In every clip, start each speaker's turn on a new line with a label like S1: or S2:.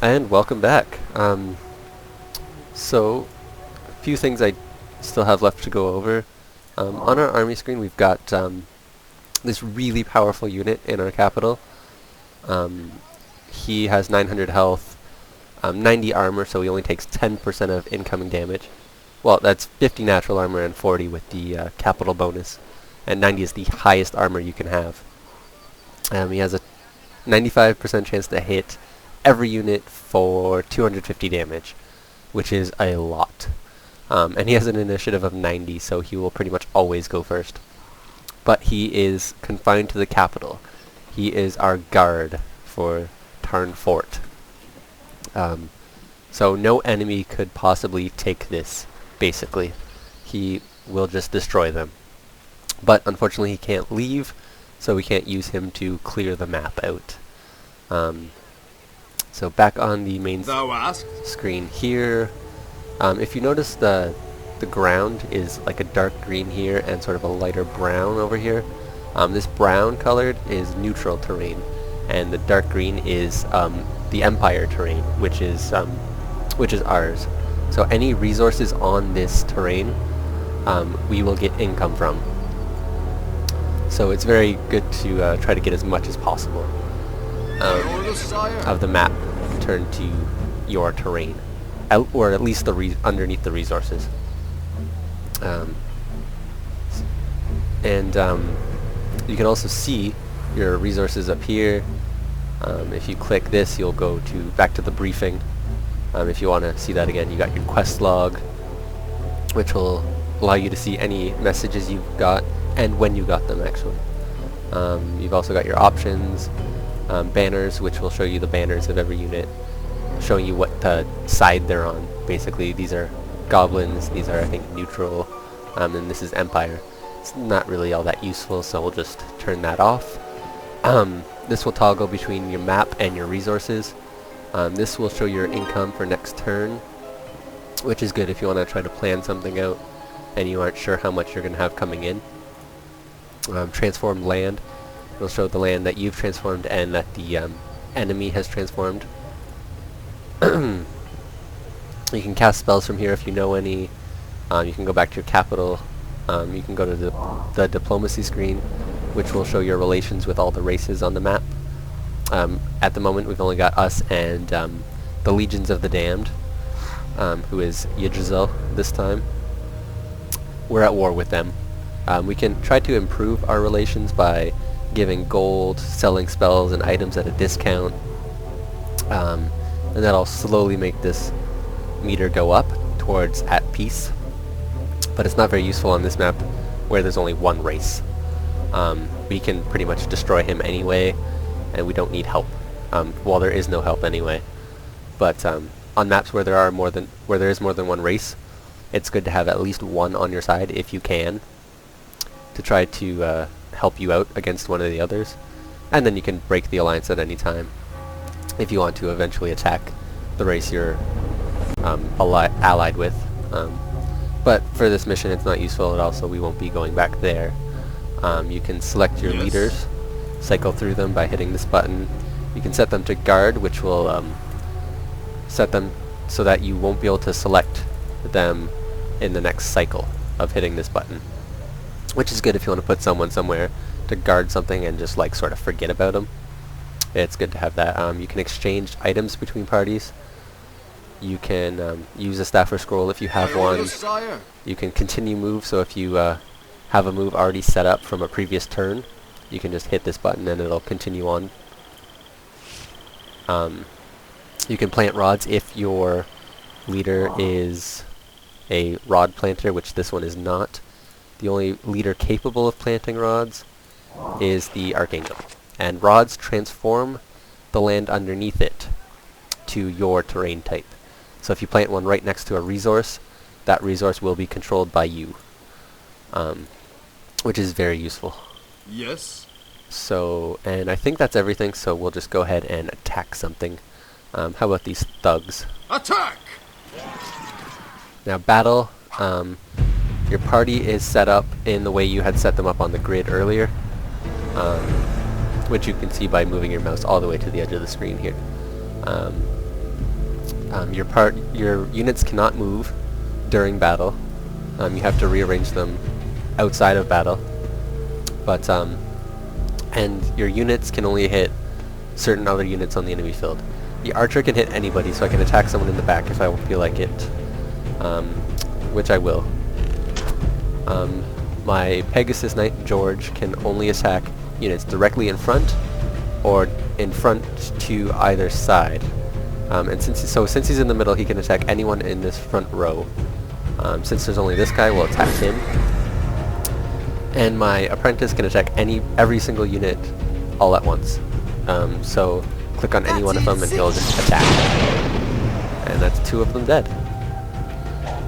S1: And welcome back. So, a few things I still have left to go over. On our army screen, we've got this really powerful unit in our capital. He has 900 health, 90 armor, so he only takes 10% of incoming damage. Well, that's 50 natural armor and 40 with the capital bonus, and 90 is the highest armor you can have. He has a 95% chance to hit every unit for 250 damage, which is a lot. And he has an initiative of 90, so he will pretty much always go first. But he is confined to the capital. He is our guard for Tarn Fort. So no enemy could possibly take this, basically. He will just destroy them. But unfortunately he can't leave, so we can't use him to clear the map out. So back on the main screen here, if you notice the ground is like a dark green here and sort of a lighter brown over here. This brown colored is neutral terrain, and the dark green is the Empire terrain, which is ours. So any resources on this terrain, we will get income from. So it's very good to try to get as much as possible of the map turned to your terrain, or at least underneath the resources. You can also see your resources up here. If you click this, you'll go back to the briefing. If you want to see that again, you got your quest log, which will allow you to see any messages you've got and when you got them, actually. You've also got your options, banners, which will show you the banners of every unit, showing you what side they're on. Basically, these are goblins, these are, I think, neutral, and this is Empire. It's not really all that useful, so we'll just turn that off. This will toggle between your map and your resources. This will show your income for next turn, which is good if you want to try to plan something out and you aren't sure how much you're going to have coming in. Transformed land. It'll show the land that you've transformed and that the enemy has transformed. You can cast spells from here if you know any. You can go back to your capital. You can go to the diplomacy screen, which will show your relations with all the races on the map. At the moment, we've only got us and the Legions of the Damned, who is Yggdrasil this time. We're at war with them. We can try to improve our relations by giving gold, selling spells and items at a discount, and that'll slowly make this meter go up towards at peace. But it's not very useful on this map where there's only one race. We can pretty much destroy him anyway, and we don't need help. Well, there is no help anyway. But on maps where there is more than one race, it's good to have at least one on your side if you can, to try to help you out against one of the others. And then you can break the alliance at any time if you want to eventually attack the race you're allied with. But for this mission it's not useful at all, so we won't be going back there. You can select your leaders, cycle through them by hitting this button. You can set them to guard, which will set them so that you won't be able to select them in the next cycle of hitting this button, which is good if you want to put someone somewhere to guard something and just like sort of forget about them. It's good to have that. You can exchange items between parties. You can use a staff or scroll if you have one. You can continue move, so if you have a move already set up from a previous turn, you can just hit this button and it'll continue on. You can plant rods if your leader is a rod planter, which this one is not. The only leader capable of planting rods is the Archangel. And rods transform the land underneath it to your terrain type. So if you plant one right next to a resource, that resource will be controlled by you, which is very useful.
S2: Yes.
S1: So, and I think that's everything, so we'll just go ahead and attack something. How about these thugs?
S2: Attack!
S1: Now battle, your party is set up in the way you had set them up on the grid earlier, which you can see by moving your mouse all the way to the edge of the screen here. Your units cannot move during battle. You have to rearrange them outside of battle. But and your units can only hit certain other units on the enemy field. The archer can hit anybody, so I can attack someone in the back if I feel like it, which I will. My Pegasus Knight George can only attack units directly in front or in front to either side. And since he's in the middle, he can attack anyone in this front row. Since there's only this guy, we'll attack him. And my apprentice can attack every single unit all at once. So click on any one of them and he'll just attack. And that's 2 of them dead.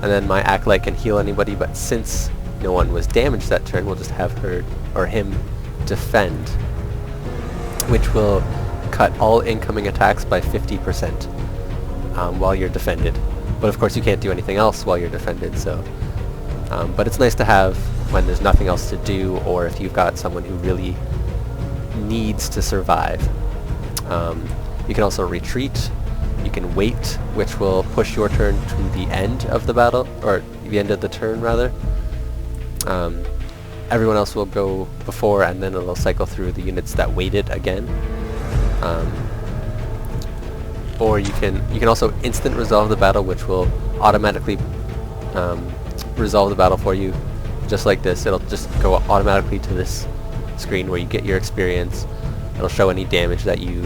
S1: And then my acolyte can heal anybody, but since no one was damaged that turn, we'll just have her or him defend, which will cut all incoming attacks by 50% while you're defended. But of course you can't do anything else while you're defended, so but it's nice to have when there's nothing else to do, or if you've got someone who really needs to survive. You can also retreat. You can wait, which will push your turn to the end of the battle, or the end of the turn rather. Everyone else will go before, and then it'll cycle through the units that waited again. Or you can also instant resolve the battle, which will automatically resolve the battle for you, just like this. It'll just go automatically to this screen where you get your experience. It'll show any damage that you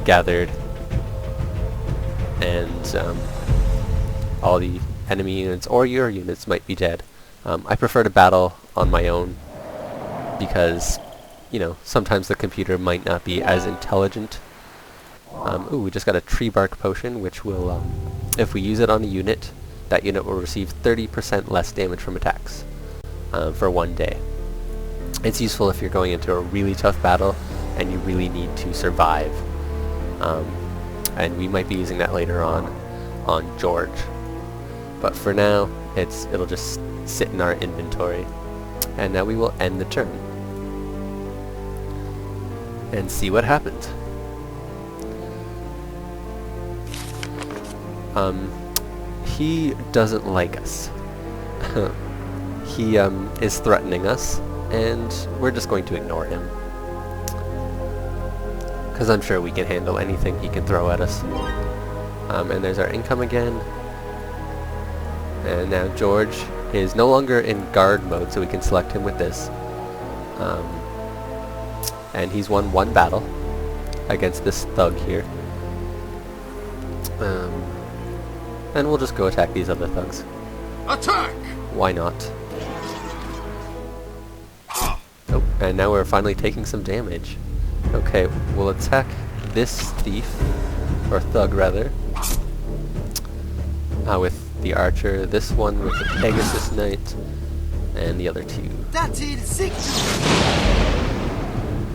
S1: gathered, and all the enemy units or your units might be dead. I prefer to battle on my own because, you know, sometimes the computer might not be as intelligent. Ooh, we just got a tree bark potion, which will, if we use it on a unit, that unit will receive 30% less damage from attacks for 1 day. It's useful if you're going into a really tough battle and you really need to survive. And we might be using that later on George. But for now, it'll just sit in our inventory. And now we will end the turn and see what happened. He doesn't like us. He is threatening us, and we're just going to ignore him. Because I'm sure we can handle anything he can throw at us. And there's our income again. And now George is no longer in guard mode, so we can select him with this. And he's won 1 battle against this thug here. And we'll just go attack these other thugs.
S2: Attack!
S1: Why not? Oh, and now we're finally taking some damage. Okay, we'll attack this thief, or thug rather, with the archer, this one with the Pegasus Knight, and the other 2.
S2: That's it, 6.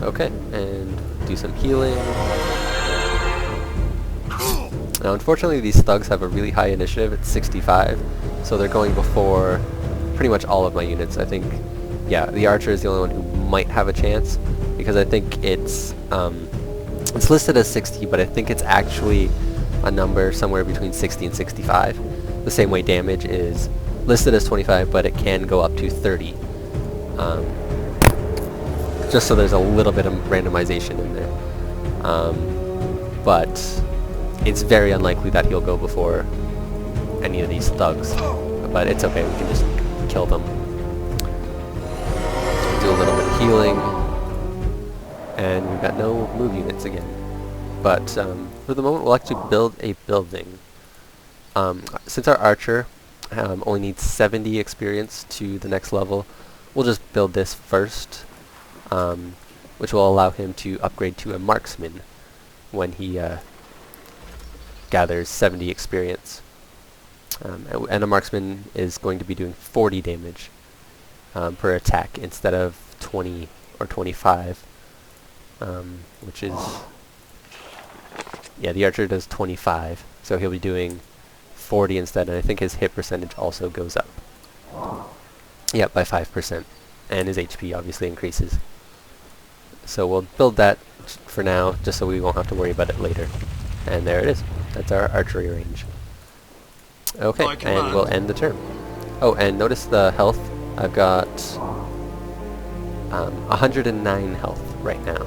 S1: Okay, and do some healing. Now unfortunately these thugs have a really high initiative, it's 65, so they're going before pretty much all of my units. I think, yeah, the archer is the only one who might have a chance, because I think it's listed as 60, but I think it's actually a number somewhere between 60 and 65. The same way damage is listed as 25, but it can go up to 30. Just so there's a little bit of randomization in there. But it's very unlikely that he'll go before any of these thugs. But it's okay, we can just kill them. Do a little bit of healing. And we've got no move units again. But for the moment we'll actually build a building. Since our archer only needs 70 experience to the next level, we'll just build this first, which will allow him to upgrade to a marksman when he gathers 70 experience. And a marksman is going to be doing 40 damage per attack instead of 20 or 25, which is, yeah, the archer does 25, so he'll be doing 40 instead, and I think his hit percentage also goes up. Yeah, by 5%, and his HP obviously increases. So we'll build that for now, just so we won't have to worry about it later. And there it is. That's our archery range. Okay,
S2: By
S1: and
S2: command.
S1: we'll end the turn. Oh, and notice the health. I've got 109 health right now.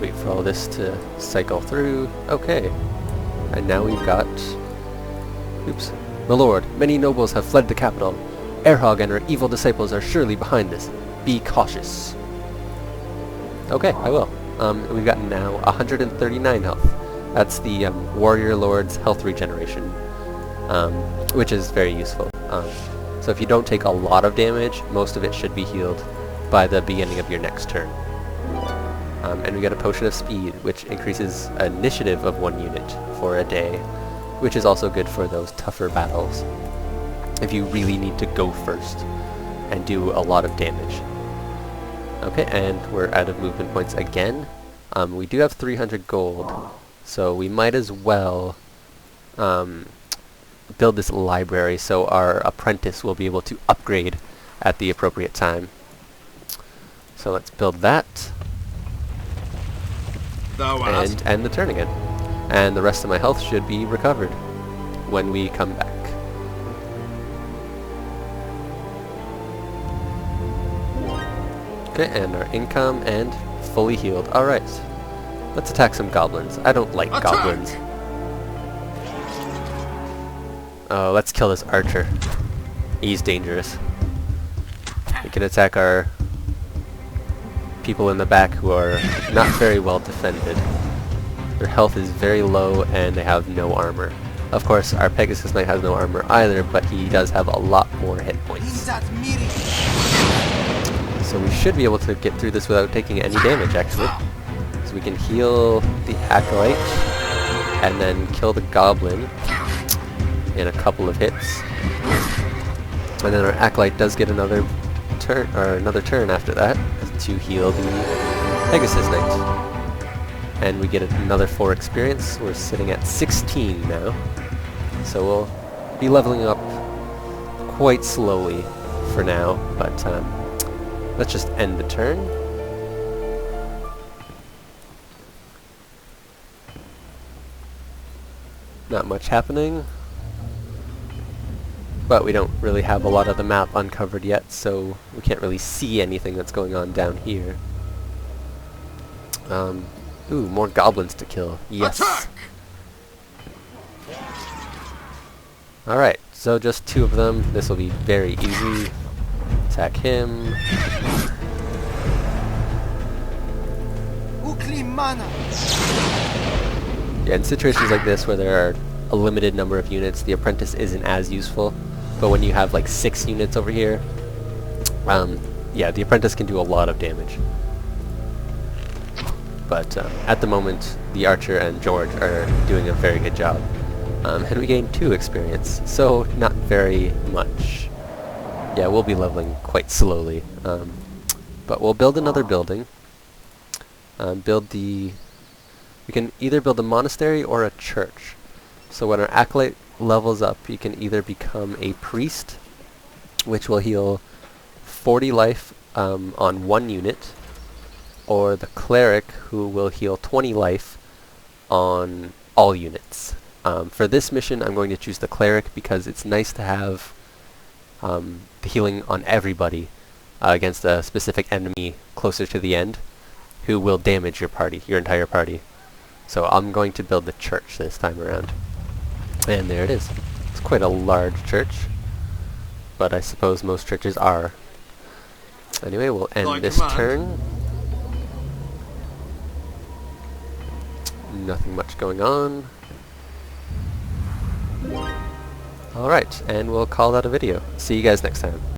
S1: Wait for all this to cycle through. Okay. And now we've got... Oops. My lord, many nobles have fled the capital. Erhog and her evil disciples are surely behind this. Be cautious. Okay, I will. We've got now 139 health. That's the Warrior Lord's health regeneration, which is very useful. So if you don't take a lot of damage, most of it should be healed by the beginning of your next turn. And we get a Potion of Speed, which increases initiative of 1 unit for a day, which is also good for those tougher battles, if you really need to go first and do a lot of damage. Okay, and we're out of movement points again. We do have 300 gold, so we might as well build this library so our apprentice will be able to upgrade at the appropriate time. So let's build that. And end the turn again. And the rest of my health should be recovered when we come back. Okay, and our income and fully healed. Alright, let's attack some goblins. I don't like goblins. Oh, let's kill this archer. He's dangerous. We can attack our people in the back who are not very well defended. Their health is very low and they have no armor. Of course, our Pegasus Knight has no armor either, but he does have a lot more hit points. So we should be able to get through this without taking any damage, actually. So we can heal the Acolyte and then kill the Goblin in a couple of hits. And then our Acolyte does get another turn after that to heal the Pegasus Knight. And we get another 4 experience. We're sitting at 16 now. So we'll be leveling up quite slowly for now, but let's just end the turn. Not much happening, but we don't really have a lot of the map uncovered yet, so we can't really see anything that's going on down here. Ooh, more goblins to kill. Yes.
S2: Attack!
S1: Alright, so just 2 of them. This will be very easy. Attack him. Yeah, in situations like this where there are a limited number of units, the apprentice isn't as useful. But when you have like 6 units over here, yeah, the apprentice can do a lot of damage. But at the moment, the archer and George are doing a very good job. And we gained 2 experience, so not very much. Yeah, we'll be leveling quite slowly. But we'll build another building. We can either build a monastery or a church. So when our Acolyte levels up, he can either become a priest, which will heal 40 life on 1 unit, or the cleric, who will heal 20 life on all units. For this mission, I'm going to choose the cleric because it's nice to have the healing on everybody against a specific enemy closer to the end, who will damage your party, your entire party. So I'm going to build the church this time around. And there it is. It's quite a large church, but I suppose most churches are. Anyway, we'll end this turn. Nothing much going on. Alright, and we'll call that a video. See you guys next time.